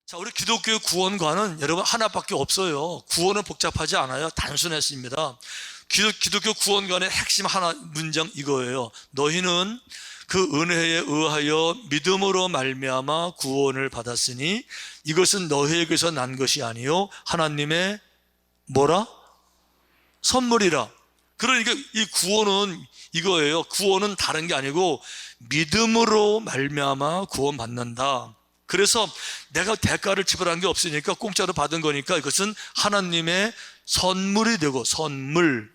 자, 우리 기독교의 구원관은 여러분 하나밖에 없어요. 구원은 복잡하지 않아요. 단순했습니다. 기독교 구원관의 핵심 하나 문장 이거예요. 너희는 그 은혜에 의하여 믿음으로 말미암아 구원을 받았으니 이것은 너희에게서 난 것이 아니요 하나님의 뭐라? 선물이라. 그러니까 이 구원은 이거예요. 구원은 다른 게 아니고 믿음으로 말미암아 구원받는다. 그래서 내가 대가를 지불한 게 없으니까 공짜로 받은 거니까 이것은 하나님의 선물이 되고 선물,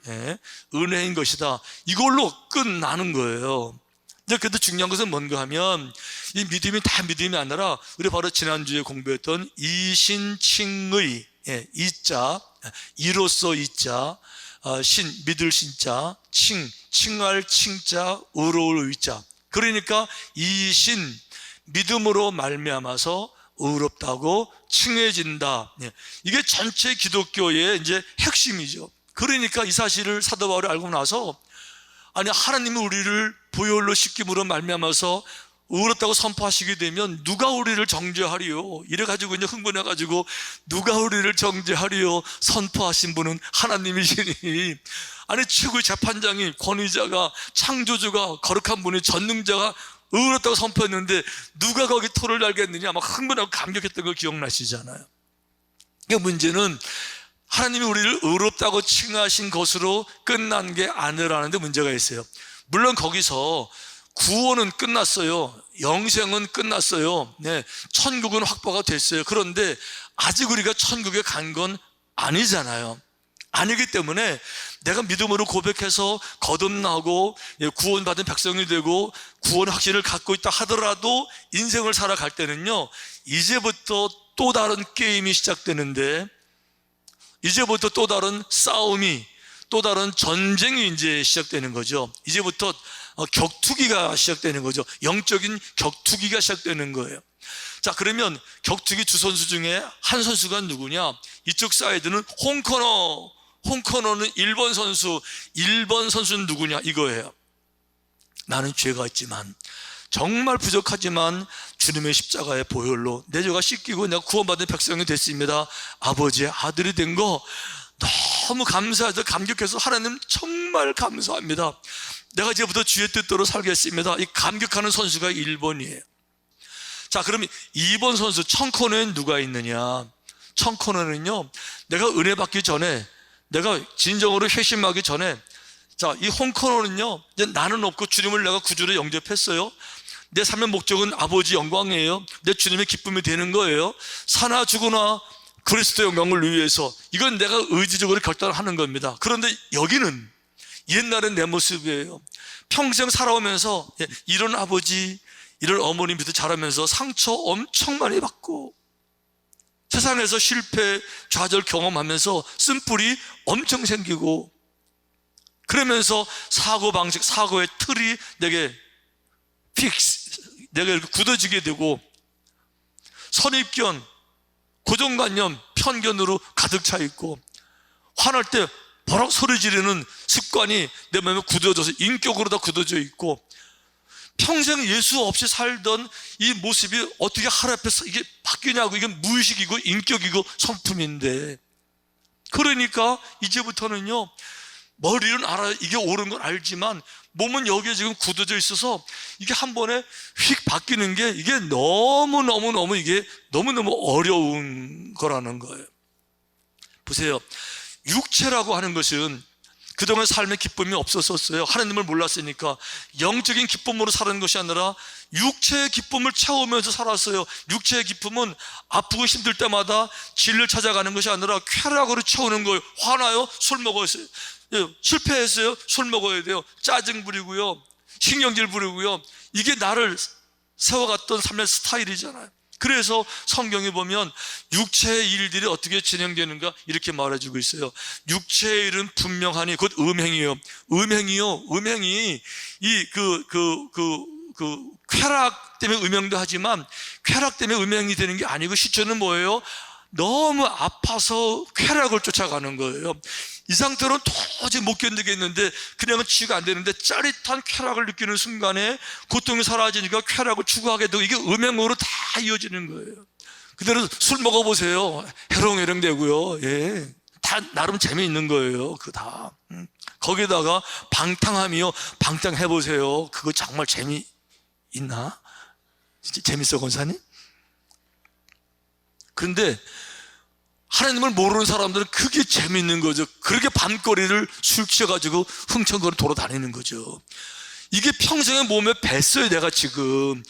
은혜인 것이다. 이걸로 끝나는 거예요. 근데 중요한 것은 뭔가 하면 이 믿음이 다 믿음이 아니라 우리 바로 지난주에 공부했던 이신칭의, 이자, 이로써 이자, 신, 믿을 신자, 칭할 칭자, 의로울 의자. 그러니까 이신, 믿음으로 말미암아서 의롭다고 칭해진다. 이게 전체 기독교의 이제 핵심이죠. 그러니까 이 사실을 사도 바울이 알고 나서 아니 하나님이 우리를 보혈로 씻김으로 말미암아서 의롭다고 선포하시게 되면 누가 우리를 정죄하리요? 이래가지고 이제 흥분해가지고 누가 우리를 정죄하리요? 선포하신 분은 하나님이시니 아니 최고의 재판장이 권위자가 창조주가 거룩한 분이 전능자가 의롭다고 선포했는데 누가 거기 토를 달겠느냐 막 흥분하고 감격했던 거 기억나시잖아요. 그 문제는 하나님이 우리를 의롭다고 칭하신 것으로 끝난 게 아니라는 데 문제가 있어요. 물론 거기서 구원은 끝났어요. 영생은 끝났어요. 천국은 확보가 됐어요. 그런데 아직 우리가 천국에 간 건 아니잖아요. 아니기 때문에 내가 믿음으로 고백해서 거듭나고 구원받은 백성이 되고 구원 확신을 갖고 있다 하더라도 인생을 살아갈 때는요, 이제부터 또 다른 게임이 시작되는데, 이제부터 또 다른 싸움이, 또 다른 전쟁이 이제 시작되는 거죠. 이제부터 격투기가 시작되는 거죠. 영적인 격투기가 시작되는 거예요. 자, 그러면 격투기 두 선수 중에 한 선수가 누구냐? 이쪽 사이드는 홍코너는 1번 선수는 누구냐? 이거예요. 나는 죄가 있지만, 정말 부족하지만 주님의 십자가의 보혈로 내 죄가 씻기고 내가 구원받은 백성이 됐습니다. 아버지의 아들이 된 거 너무 감사해서 감격해서 하나님 정말 감사합니다. 내가 이제부터 주의 뜻대로 살겠습니다. 이 감격하는 선수가 1번이에요. 자, 그럼 2번 선수 청코너엔 누가 있느냐? 청코너는요, 내가 은혜 받기 전에, 내가 진정으로 회심하기 전에, 자, 이 홍코너는요, 이제 나는 없고 주님을 내가 구주로 영접했어요. 내 삶의 목적은 아버지 영광이에요. 내 주님의 기쁨이 되는 거예요. 사나 죽으나 그리스도 영광을 위해서, 이건 내가 의지적으로 결단하는 겁니다. 그런데 여기는 옛날엔 내 모습이에요. 평생 살아오면서 이런 아버지, 이런 어머니 밑에 자라면서 상처 엄청 많이 받고 세상에서 실패, 좌절 경험하면서 쓴뿌리 엄청 생기고, 그러면서 사고방식, 사고의 틀이 내게 내가 이렇게 굳어지게 되고, 선입견, 고정관념, 편견으로 가득 차 있고, 화날 때 버럭 소리 지르는 습관이 내 마음에 굳어져서 인격으로 다 굳어져 있고, 평생 예수 없이 살던 이 모습이 어떻게 하루 앞에 이게 바뀌냐고. 이게 무의식이고 인격이고 성품인데, 그러니까 이제부터는요, 머리는 알아요. 이게 옳은 건 알지만 몸은 여기에 지금 굳어져 있어서 이게 한 번에 휙 바뀌는 게 이게 너무너무 이게 너무너무 어려운 거라는 거예요. 보세요. 육체라고 하는 것은 그동안 삶의 기쁨이 없었었어요. 하나님을 몰랐으니까. 영적인 기쁨으로 사는 것이 아니라 육체의 기쁨을 채우면서 살았어요. 육체의 기쁨은 아프고 힘들 때마다 진리를 찾아가는 것이 아니라 쾌락으로 채우는 거예요. 화나요? 술 먹어요. 실패했어요? 술 먹어야 돼요. 짜증 부리고요, 신경질 부리고요. 이게 나를 세워갔던 삶의 스타일이잖아요. 그래서 성경에 보면 육체의 일들이 어떻게 진행되는가 이렇게 말해주고 있어요. 육체의 일은 분명하니, 곧 음행이요. 음행이 이 쾌락 때문에 음행도 하지만 쾌락 때문에 음행이 되는 게 아니고, 시초는 뭐예요? 너무 아파서 쾌락을 쫓아가는 거예요. 이 상태로는 도저히 못 견디겠는데, 그냥은 치유가 안 되는데 짜릿한 쾌락을 느끼는 순간에 고통이 사라지니까 쾌락을 추구하게 되고, 이게 음행으로 다 이어지는 거예요. 그대로 술 먹어보세요. 해롱해롱 되고요. 예. 다 나름 재미있는 거예요. 그거 다. 거기다가 방탕하며 방탕해보세요. 그거 정말 재미있나? 진짜 재밌어, 권사님? 그런데 하나님을 모르는 사람들은 그게 재밌는 거죠. 그렇게 밤거리를 술 취해가지고 흥청거리 돌아다니는 거죠. 이게 평생의 몸에 뱄어요, 내가 지금.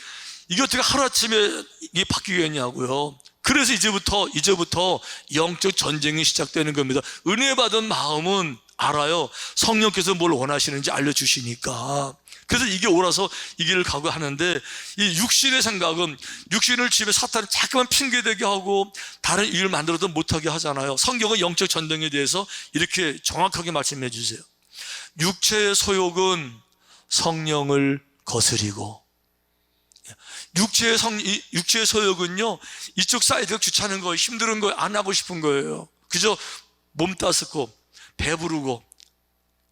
이게 어떻게 하루아침에 이게 바뀌겠냐고요. 그래서 이제부터 영적 전쟁이 시작되는 겁니다. 은혜 받은 마음은 알아요. 성령께서 뭘 원하시는지 알려주시니까. 그래서 이게 옳아서 이 길을 가고 하는데, 이 육신의 생각은, 육신을 집에 사탄이 자꾸만 핑계대게 하고 다른 일을 만들어도 못하게 하잖아요. 성경은 영적 전쟁에 대해서 이렇게 정확하게 말씀해 주세요. 육체의 소욕은 성령을 거스리고, 육체의 소욕은요, 이쪽 사이드가 귀찮은 거예요. 힘든 거예요. 안 하고 싶은 거예요. 그저 몸 따숩고 배부르고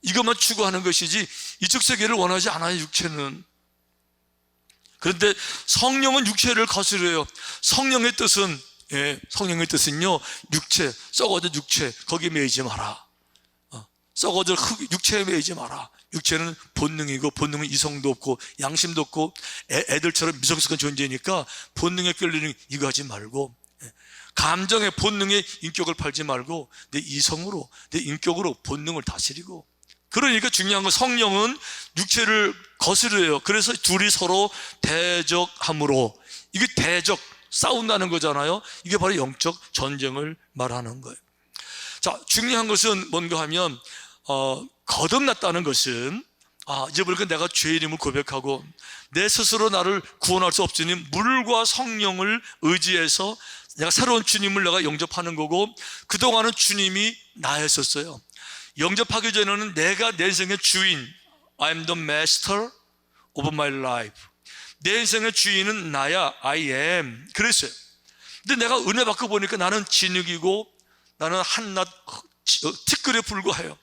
이것만 추구하는 것이지 이쪽 세계를 원하지 않아요, 육체는. 그런데 성령은 육체를 거스려요. 성령의 뜻은요, 육체, 썩어진 육체, 거기에 매이지 마라. 썩어질 육체에 매이지 마라. 육체는 본능이고, 본능은 이성도 없고 양심도 없고 애들처럼 미성숙한 존재니까 본능에 끌리는 이거 하지 말고, 감정의 본능에 인격을 팔지 말고 내 이성으로, 내 인격으로 본능을 다스리고. 그러니까 중요한 건 성령은 육체를 거스려요. 그래서 둘이 서로 대적함으로, 이게 싸운다는 거잖아요. 이게 바로 영적 전쟁을 말하는 거예요. 자, 중요한 것은 뭔가 하면 거듭났다는 것은, 이제부터 내가 죄인임을 고백하고 내 스스로 나를 구원할 수 없으니 물과 성령을 의지해서 내가 새로운 주님을 내가 영접하는 거고, 그동안은 주님이 나였었어요. 영접하기 전에는 내가 내 인생의 주인, I'm the master of my life, 내 인생의 주인은 나야, I am, 그랬어요. 근데 내가 은혜 받고 보니까 나는 진흙이고 나는 한낱 티끌에 불과해요.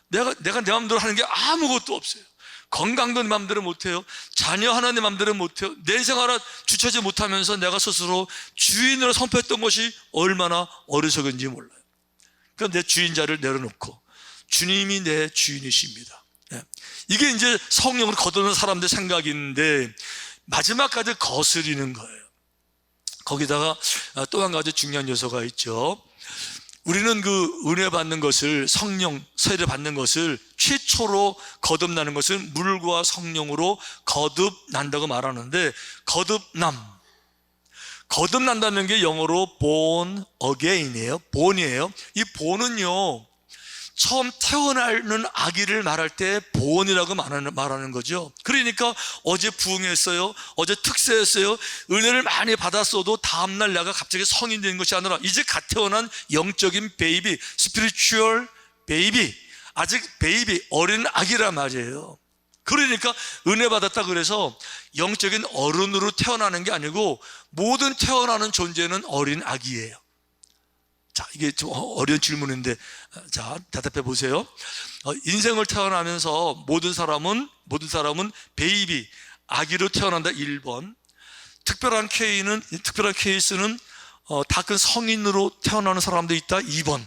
내가 내 마음대로 하는 게 아무것도 없어요. 건강도 내 마음대로 못해요. 자녀 하나 내 마음대로 못해요. 내 인생 하나 주체하지 못하면서 내가 스스로 주인으로 선포했던 것이 얼마나 어리석은지 몰라요. 그러니까 내 주인자를 내려놓고 주님이 내 주인이십니다. 이게 이제 성령으로 거두는 사람들 생각인데, 마지막까지 거스리는 거예요. 거기다가 또 한 가지 중요한 요소가 있죠. 우리는 그 은혜 받는 것을, 성령 세례 받는 것을, 최초로 거듭나는 것을 물과 성령으로 거듭난다고 말하는데, 거듭난다는 게 영어로 born again이에요. born이에요. 이 born은요, 처음 태어나는 아기를 말할 때 born이라고 말하는 거죠. 그러니까 어제 부흥했어요, 어제 특세했어요, 은혜를 많이 받았어도 다음날 내가 갑자기 성인 된 것이 아니라 이제 갓 태어난 영적인 베이비, 스피리추얼 베이비, 아직 베이비, 어린 아기란 말이에요. 그러니까 은혜 받았다 그래서 영적인 어른으로 태어나는 게 아니고, 모든 태어나는 존재는 어린 아기예요. 자, 이게 좀 어려운 질문인데, 자, 대답해 보세요. 인생을 태어나면서 모든 사람은 베이비, 아기로 태어난다, 1번. 특별한 케이스는 다 큰 성인으로 태어나는 사람도 있다, 2번.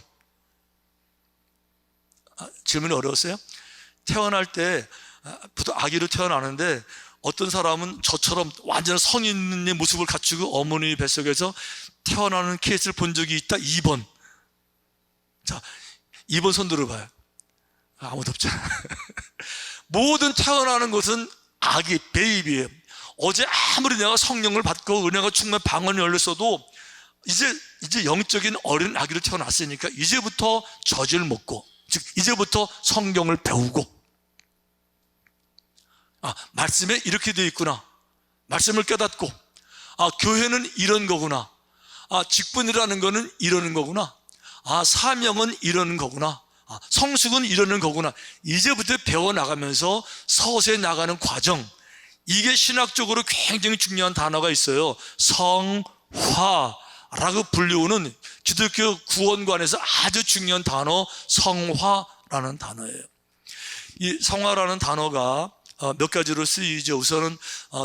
질문이 어려웠어요? 태어날 때 보통 아기로 태어나는데, 어떤 사람은 저처럼 완전 성인의 모습을 갖추고 어머니 뱃속에서 태어나는 케이스를 본 적이 있다, 2번. 자, 2번 손 들어봐요. 아무도 없잖아. 모든 태어나는 것은 아기, 베이비예요. 어제 아무리 내가 성령을 받고 은혜가 충만 방언이 열렸어도 이제 영적인 어린 아기로 태어났으니까 이제부터 젖을 먹고, 즉 이제부터 성경을 배우고, 말씀에 이렇게 되어 있구나, 말씀을 깨닫고, 교회는 이런 거구나, 직분이라는 거는 이러는 거구나, 사명은 이러는 거구나, 성숙은 이러는 거구나, 이제부터 배워나가면서 서서히 나가는 과정. 이게 신학적으로 굉장히 중요한 단어가 있어요. 성화라고 불리우는 기독교 구원관에서 아주 중요한 단어, 성화라는 단어예요. 이 성화라는 단어가 몇 가지로 쓰이죠. 우선은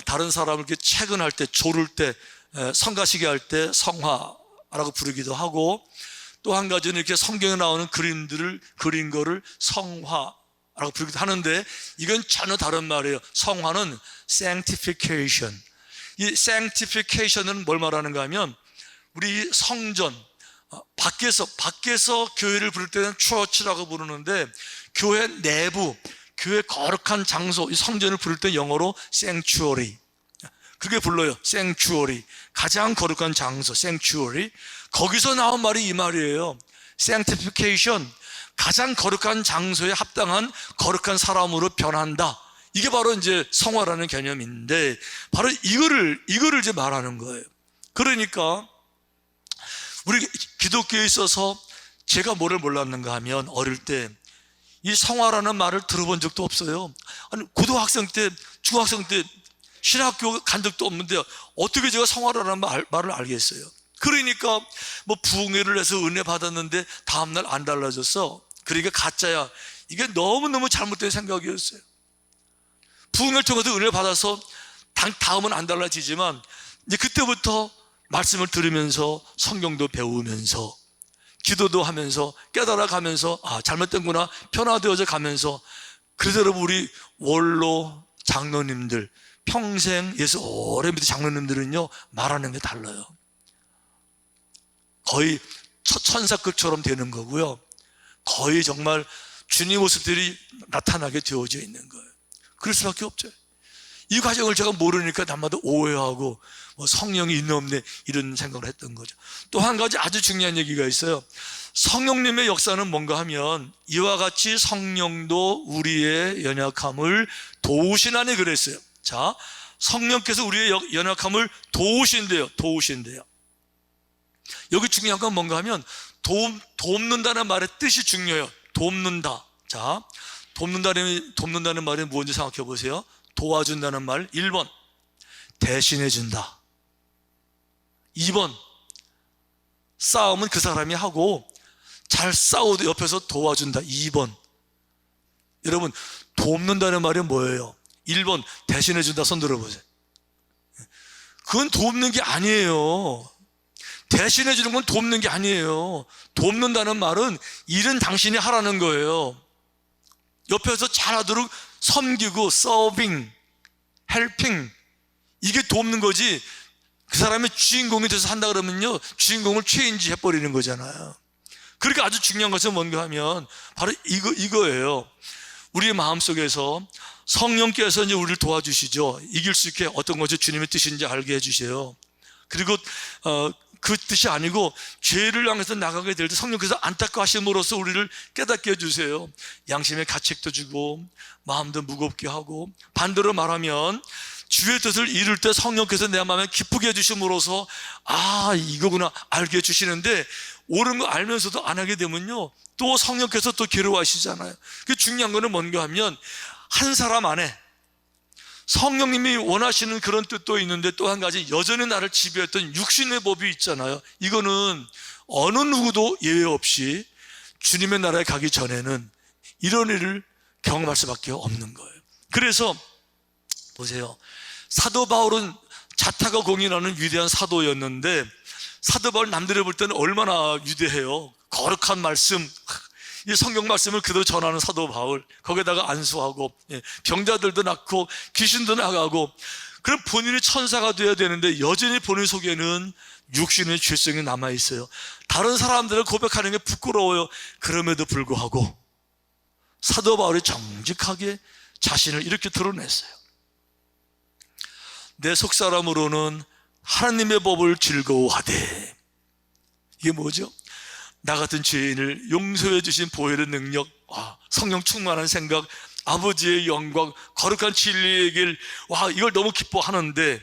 다른 사람을 이렇게 채근할 때, 조를 때, 성가시게 할 때 성화라고 부르기도 하고, 또 한 가지는 이렇게 성경에 나오는 그림들을 그린 거를 성화라고 부르기도 하는데, 이건 전혀 다른 말이에요. 성화는 sanctification. 이 sanctification은 뭘 말하는가 하면, 우리 성전 밖에서 교회를 부를 때는 church라고 부르는데, 교회 내부, 교회 거룩한 장소, 이 성전을 부를 때 영어로 sanctuary, 그게 불러요. sanctuary, 가장 거룩한 장소, sanctuary. 거기서 나온 말이 이 말이에요. sanctification, 가장 거룩한 장소에 합당한 거룩한 사람으로 변한다. 이게 바로 이제 성화라는 개념인데, 바로 이거를 이제 말하는 거예요. 그러니까 우리 기독교에 있어서 제가 뭐를 몰랐는가 하면, 어릴 때 이 성화라는 말을 들어본 적도 없어요. 아니, 고등학생 때, 중학생 때 신학교 간 적도 없는데 어떻게 제가 성화라는 말을 알겠어요? 그러니까 뭐 부흥회를 해서 은혜 받았는데 다음날 안 달라졌어. 그러니까 가짜야. 이게 너무너무 잘못된 생각이었어요. 부흥회를 통해서 은혜 받아서 다음은 안 달라지지만, 이제 그때부터 말씀을 들으면서 성경도 배우면서 기도도 하면서 깨달아가면서, 잘못된구나, 변화되어져 가면서, 그래서 여러분, 우리 원로 장로님들, 평생 예수 오래 믿은 장로님들은요, 말하는 게 달라요. 거의 천사급처럼 되는 거고요. 거의 정말 주님 모습들이 나타나게 되어져 있는 거예요. 그럴 수밖에 없죠. 이 과정을 제가 모르니까 남마다 오해하고 뭐 성령이 있나 없네 이런 생각을 했던 거죠. 또 한 가지 아주 중요한 얘기가 있어요. 성령님의 역사는 뭔가 하면, 이와 같이 성령도 우리의 연약함을 도우시나니 그랬어요. 자, 성령께서 우리의 연약함을 도우신대요. 여기 중요한 건 뭔가 하면, 돕는다는 말의 뜻이 중요해요. 돕는다. 자, 돕는다는 말이 뭔지 생각해 보세요. 도와준다는 말, 1번 대신해준다, 2번 싸움은 그 사람이 하고 잘 싸워도 옆에서 도와준다, 2번. 여러분, 돕는다는 말이 뭐예요? 1번 대신해준다. 손 들어보세요. 그건 돕는 게 아니에요. 대신해주는 건 돕는 게 아니에요. 돕는다는 말은 일은 당신이 하라는 거예요. 옆에서 잘하도록 섬기고, 서빙, 헬핑, 이게 돕는 거지. 그 사람의 주인공이 돼서 한다 그러면요, 주인공을 체인지 해버리는 거잖아요. 그러니까 아주 중요한 것은 뭔가 하면 바로 이거예요. 우리의 마음속에서 성령께서 이제 우리를 도와주시죠. 이길 수 있게 어떤 것이 주님의 뜻인지 알게 해주세요. 그리고 그 뜻이 아니고 죄를 향해서 나가게 될 때 성령께서 안타까워하심으로써 우리를 깨닫게 해주세요. 양심의 가책도 주고 마음도 무겁게 하고, 반대로 말하면 주의 뜻을 이룰 때 성령께서 내 마음에 기쁘게 해주심으로써 이거구나 알게 해주시는데, 옳은 거 알면서도 안 하게 되면요, 또 성령께서 또 괴로워하시잖아요. 그 중요한 거는 뭔가 하면, 한 사람 안에 성령님이 원하시는 그런 뜻도 있는데, 또 한 가지 여전히 나를 지배했던 육신의 법이 있잖아요. 이거는 어느 누구도 예외 없이 주님의 나라에 가기 전에는 이런 일을 경험할 수밖에 없는 거예요. 그래서 보세요, 사도 바울은 자타가 공인하는 위대한 사도였는데, 사도 바울 남들이 볼 때는 얼마나 위대해요. 거룩한 말씀, 이 성경 말씀을 그대로 전하는 사도 바울, 거기다가 안수하고 병자들도 낫고 귀신도 나가고, 그럼 본인이 천사가 되어야 되는데 여전히 본인 속에는 육신의 죄성이 남아있어요. 다른 사람들을 고백하는 게 부끄러워요. 그럼에도 불구하고 사도 바울이 정직하게 자신을 이렇게 드러냈어요. 내 속사람으로는 하나님의 법을 즐거워하되, 이게 뭐죠? 나 같은 죄인을 용서해 주신 보혈의 능력, 성령 충만한 생각, 아버지의 영광, 거룩한 진리의 길, 이걸 너무 기뻐하는데,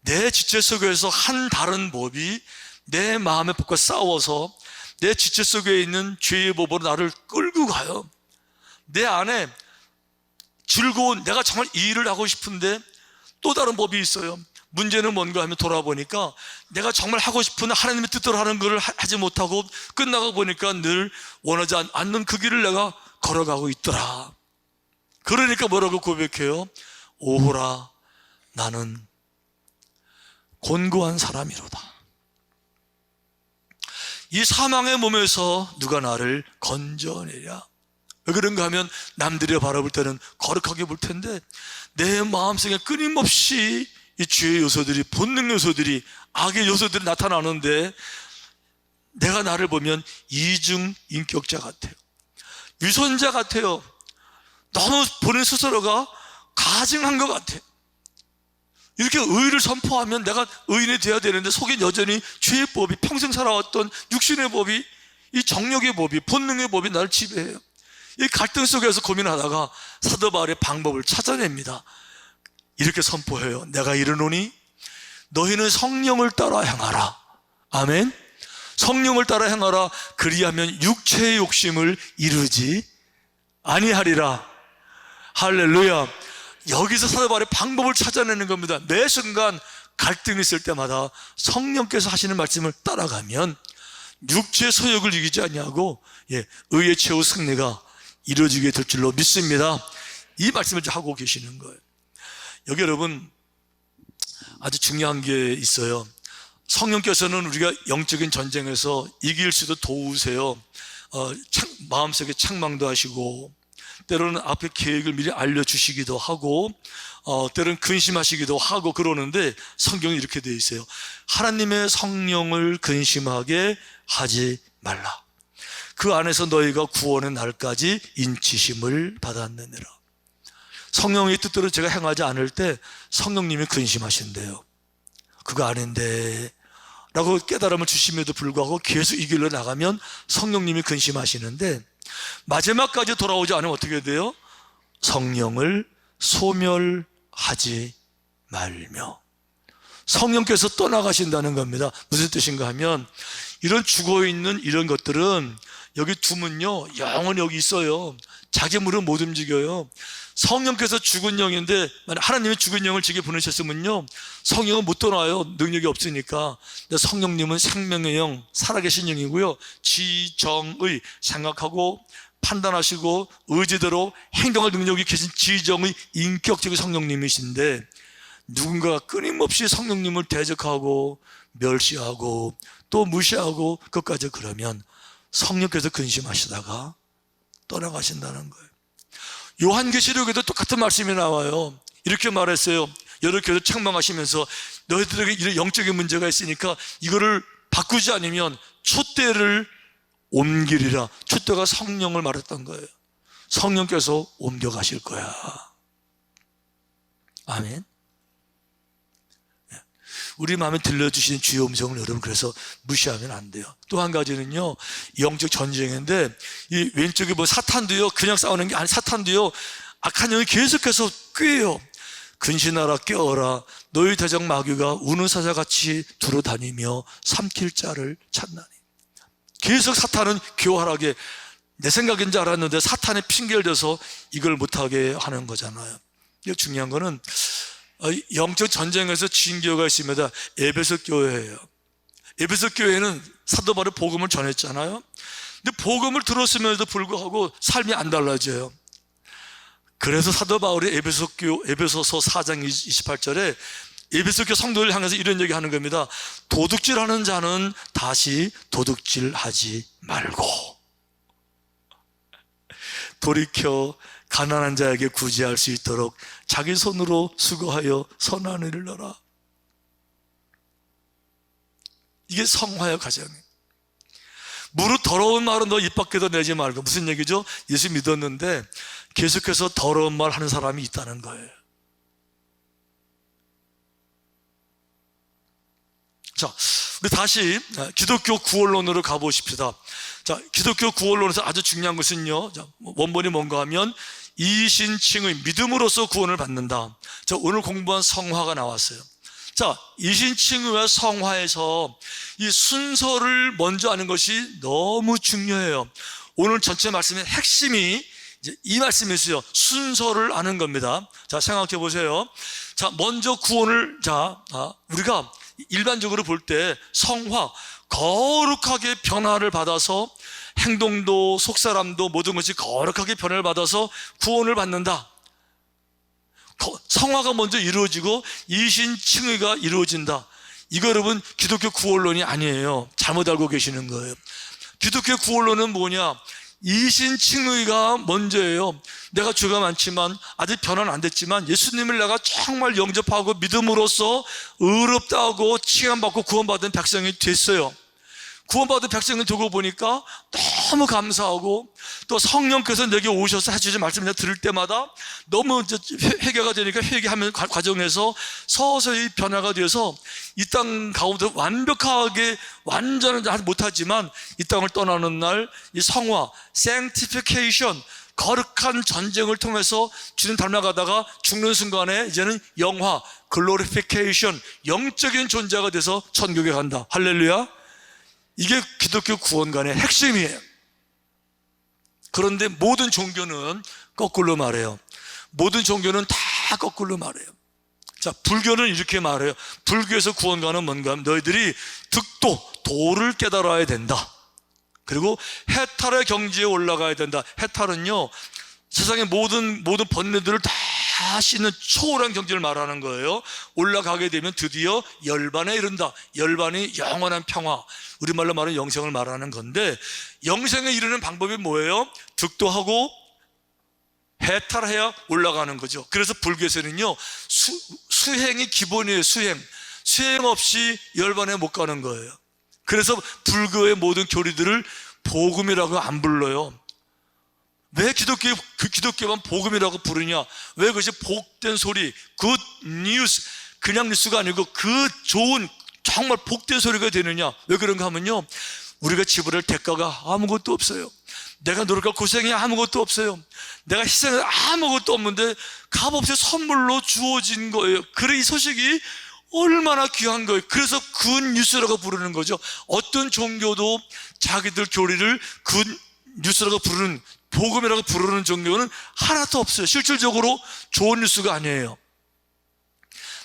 내 지체 속에서 한 다른 법이 내 마음의 법과 싸워서 내 지체 속에 있는 죄의 법으로 나를 끌고 가요. 내 안에 즐거운, 내가 정말 이 일을 하고 싶은데 또 다른 법이 있어요. 문제는 뭔가 하면 돌아보니까 내가 정말 하고 싶은 하나님의 뜻대로 하는 것을 하지 못하고 끝나고 보니까 늘 원하지 않는 그 길을 내가 걸어가고 있더라. 그러니까 뭐라고 고백해요? 오호라, 나는 곤고한 사람이로다. 이 사망의 몸에서 누가 나를 건져내랴. 왜 그런가 하면 남들이 바라볼 때는 거룩하게 볼 텐데 내 마음속에 끊임없이 이 죄의 요소들이, 본능 요소들이, 악의 요소들이 나타나는데 내가 나를 보면 이중 인격자 같아요. 위선자 같아요. 너무 본인 스스로가 가증한 것 같아요. 이렇게 의를 선포하면 내가 의인이 되어야 되는데 속에 여전히 죄의 법이, 평생 살아왔던 육신의 법이, 이 정욕의 법이, 본능의 법이 나를 지배해요. 이 갈등 속에서 고민하다가 사도 바울의 방법을 찾아냅니다. 이렇게 선포해요. 내가 이르노니 너희는 성령을 따라 행하라. 아멘. 성령을 따라 행하라. 그리하면 육체의 욕심을 이루지 아니하리라. 할렐루야. 여기서 사도 바울의 방법을 찾아내는 겁니다. 매 순간 갈등이 있을 때마다 성령께서 하시는 말씀을 따라가면 육체의 소욕을 이기지 아니하고 의의 최후 승리가 이루어지게 될 줄로 믿습니다. 이 말씀을 하고 계시는 거예요. 여기 여러분 아주 중요한 게 있어요. 성령께서는 우리가 영적인 전쟁에서 이길 수도 도우세요. 마음속에 책망도 하시고 때로는 앞에 계획을 미리 알려주시기도 하고 때로는 근심하시기도 하고 그러는데 성경이 이렇게 되어 있어요. 하나님의 성령을 근심하게 하지 말라. 그 안에서 너희가 구원의 날까지 인치심을 받았느니라. 성령의 뜻대로 제가 행하지 않을 때 성령님이 근심하신대요. 그거 아닌데 라고 깨달음을 주심에도 불구하고 계속 이 길로 나가면 성령님이 근심하시는데 마지막까지 돌아오지 않으면 어떻게 돼요? 성령을 소멸하지 말며. 성령께서 떠나가신다는 겁니다. 무슨 뜻인가 하면 이런 죽어있는 이런 것들은 여기 두면요 영원히 여기 있어요. 자기 물은 못 움직여요. 성령께서 죽은 영인데 만약 하나님이 죽은 영을 지게 보내셨으면요 성령은 못 떠나요. 능력이 없으니까. 근데 성령님은 생명의 영, 살아계신 영이고요, 지정의, 생각하고 판단하시고 의지대로 행동할 능력이 계신 지정의 인격적인 성령님이신데 누군가가 끊임없이 성령님을 대적하고 멸시하고 또 무시하고 끝까지 그러면 성령께서 근심하시다가 떠나가신다는 거예요. 요한계시록에도 똑같은 말씀이 나와요. 이렇게 말했어요. 여러분께서 책망하시면서 너희들에게 이런 영적인 문제가 있으니까 이거를 바꾸지 않으면 촛대를 옮기리라. 촛대가 성령을 말했던 거예요. 성령께서 옮겨가실 거야. 아멘. 우리 마음에 들려주시는 주의 음성을 여러분 그래서 무시하면 안 돼요. 또 한 가지는요, 영적 전쟁인데 이 왼쪽에 뭐 사탄도요 그냥 싸우는 게 아니, 사탄도요 악한 영이 계속해서 꾀요. 근신하라, 깨어라. 너희 대적 마귀가 우는 사자같이 두루다니며 삼킬 자를 찾나니. 계속 사탄은 교활하게 내 생각인 줄 알았는데 사탄의 핑계를 대서 이걸 못하게 하는 거잖아요. 이게 중요한 거는 영적 전쟁에서 진 교회가 있습니다. 에베소 교회예요. 에베소 교회는 사도 바울이 복음을 전했잖아요. 근데 복음을 들었음에도 불구하고 삶이 안 달라져요. 그래서 사도 바울이 에베소서 4장 28절에 에베소 교회 성도를 향해서 이런 얘기 하는 겁니다. 도둑질하는 자는 다시 도둑질하지 말고 돌이켜 가난한 자에게 구제할 수 있도록 자기 손으로 수고하여 선한 일을 넣어라. 이게 성화의 과정이에요. 무릇 더러운 말은 너 입 밖에도 내지 말고. 무슨 얘기죠? 예수 믿었는데 계속해서 더러운 말 하는 사람이 있다는 거예요. 자, 우리 다시 기독교 구원론으로 가보십시다. 자, 기독교 구원론에서 아주 중요한 것은요, 자, 원본이 뭔가 하면 이신칭의 믿음으로써 구원을 받는다. 자, 오늘 공부한 성화가 나왔어요. 자, 이신칭의와 성화에서 이 순서를 먼저 아는 것이 너무 중요해요. 오늘 전체 말씀의 핵심이 이제 이 말씀이었어요. 순서를 아는 겁니다. 자, 생각해 보세요. 자, 먼저 구원을, 우리가 일반적으로 볼 때 성화, 거룩하게 변화를 받아서 행동도 속사람도 모든 것이 거룩하게 변화를 받아서 구원을 받는다. 성화가 먼저 이루어지고 이신칭의가 이루어진다. 이거 여러분 기독교 구원론이 아니에요. 잘못 알고 계시는 거예요. 기독교 구원론은 뭐냐? 이신칭의가 먼저예요. 내가 죄가 많지만 아직 변화는 안 됐지만 예수님을 내가 정말 영접하고 믿음으로써 의롭다고 칭함받고 구원받은 백성이 됐어요. 구원받은 백성이 되고 보니까 너무 감사하고, 또 성령께서 내게 오셔서 해주신 말씀을 들을 때마다 너무 회개가 되니까 회개하는 과정에서 서서히 변화가 되어서 이 땅 가운데 완벽하게 완전은 못하지만 이 땅을 떠나는 날 이 성화, sanctification, 거룩한 전쟁을 통해서 주님 닮아가다가 죽는 순간에 이제는 영화, glorification, 영적인 존재가 돼서 천국에 간다. 할렐루야. 이게 기독교 구원관의 핵심이에요. 그런데 모든 종교는 거꾸로 말해요. 모든 종교는 다 거꾸로 말해요. 자, 불교는 이렇게 말해요. 불교에서 구원관은 뭔가 하면 너희들이 득도, 도를 깨달아야 된다. 그리고 해탈의 경지에 올라가야 된다. 해탈은요, 세상의 모든 번뇌들을 다 씻는 초월한 경지를 말하는 거예요. 올라가게 되면 드디어 열반에 이른다. 열반이 영원한 평화, 우리말로 말하는 영생을 말하는 건데, 영생에 이르는 방법이 뭐예요? 득도하고 해탈해야 올라가는 거죠. 그래서 불교에서는요, 수행이 기본이에요. 수행 없이 열반에 못 가는 거예요. 그래서 불교의 모든 교리들을 복음이라고 안 불러요. 왜 기독교만 복음이라고 부르냐? 왜 그것이 복된 소리, good news, 그냥 뉴스가 아니고 그 좋은 정말 복된 소리가 되느냐? 왜 그런가 하면요, 우리가 지불할 대가가 아무것도 없어요. 내가 노력할 고생이 아무것도 없어요. 내가 희생할 아무것도 없는데 값없이 선물로 주어진 거예요. 그래, 이 소식이 얼마나 귀한 거예요. 그래서 굿뉴스라고 부르는 거죠. 어떤 종교도 자기들 교리를 굿뉴스라고 부르는, 복음이라고 부르는 종교는 하나도 없어요. 실질적으로 좋은 뉴스가 아니에요.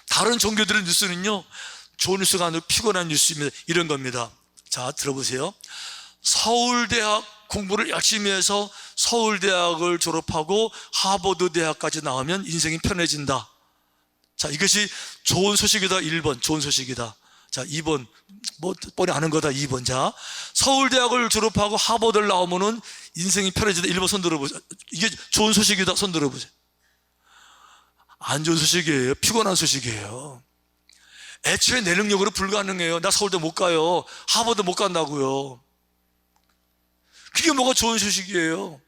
다른 종교들의 뉴스는요, 좋은 뉴스가 아니고 피곤한 뉴스입니다. 이런 겁니다. 자, 들어보세요. 서울대학 공부를 열심히 해서 서울대학을 졸업하고 하버드 대학까지 나오면 인생이 편해진다. 자, 이것이 좋은 소식이다. 1번 좋은 소식이다. 자, 2번 뭐 뻔히 아는 거다. 2번 자, 서울대학을 졸업하고 하버드를 나오면은 인생이 편해진다. 1번 손 들어보세요. 이게 좋은 소식이다. 손 들어보세요. 안 좋은 소식이에요. 피곤한 소식이에요. 애초에 내 능력으로 불가능해요. 나 서울대 못 가요. 하버드 못 간다고요. 그게 뭐가 좋은 소식이에요?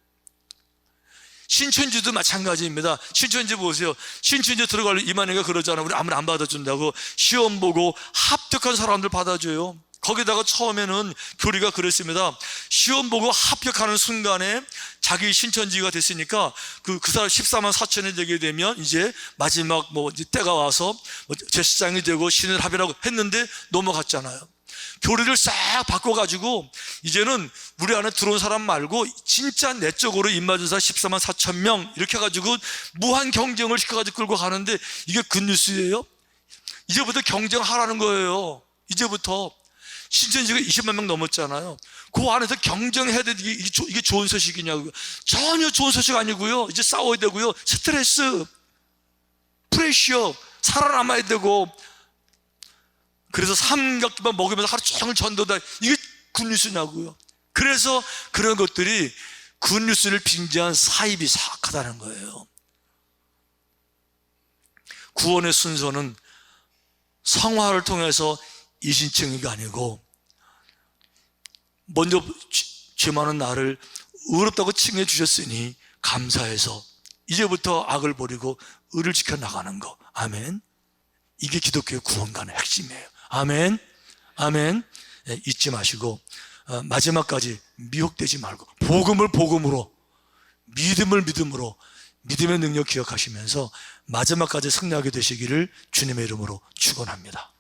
신천지도 마찬가지입니다. 신천지 보세요. 신천지 들어가려면 이만희가 그러잖아요. 우리 아무나 안 받아준다고. 시험 보고 합격한 사람들 받아줘요. 거기다가 처음에는 교리가 그랬습니다. 시험 보고 합격하는 순간에 자기 신천지가 됐으니까 그 사람 14만 4천이 되게 되면 이제 마지막 이제 때가 와서 제사장이 되고 신을 합의라고 했는데 넘어갔잖아요. 교리를 싹 바꿔가지고 이제는 우리 안에 들어온 사람 말고 진짜 내적으로 입맞은 사람 14만 4천 명 이렇게 해가지고 무한 경쟁을 시켜가지고 끌고 가는데, 이게 굿뉴스예요? 이제부터 경쟁하라는 거예요. 이제부터 신천지가 20만 명 넘었잖아요. 그 안에서 경쟁해야 돼. 이게 좋은 소식이냐고요? 전혀 좋은 소식 아니고요. 이제 싸워야 되고요. 스트레스, 프레셔, 살아남아야 되고. 그래서 삼각기만 먹으면서 하루 종일 전도다. 이게 굿뉴스냐고요? 그래서 그런 것들이 굿뉴스를 빙자한 사입이 사악하다는 거예요. 구원의 순서는 성화를 통해서 이신칭의가 아니고, 먼저 죄 많은 나를 의롭다고 칭해 주셨으니 감사해서 이제부터 악을 버리고 의를 지켜나가는 거. 아멘. 이게 기독교의 구원관의 핵심이에요. 아멘. 아멘. 잊지 마시고 마지막까지 미혹되지 말고 복음을 복음으로, 믿음을 믿음으로, 믿음의 능력 기억하시면서 마지막까지 승리하게 되시기를 주님의 이름으로 축원합니다.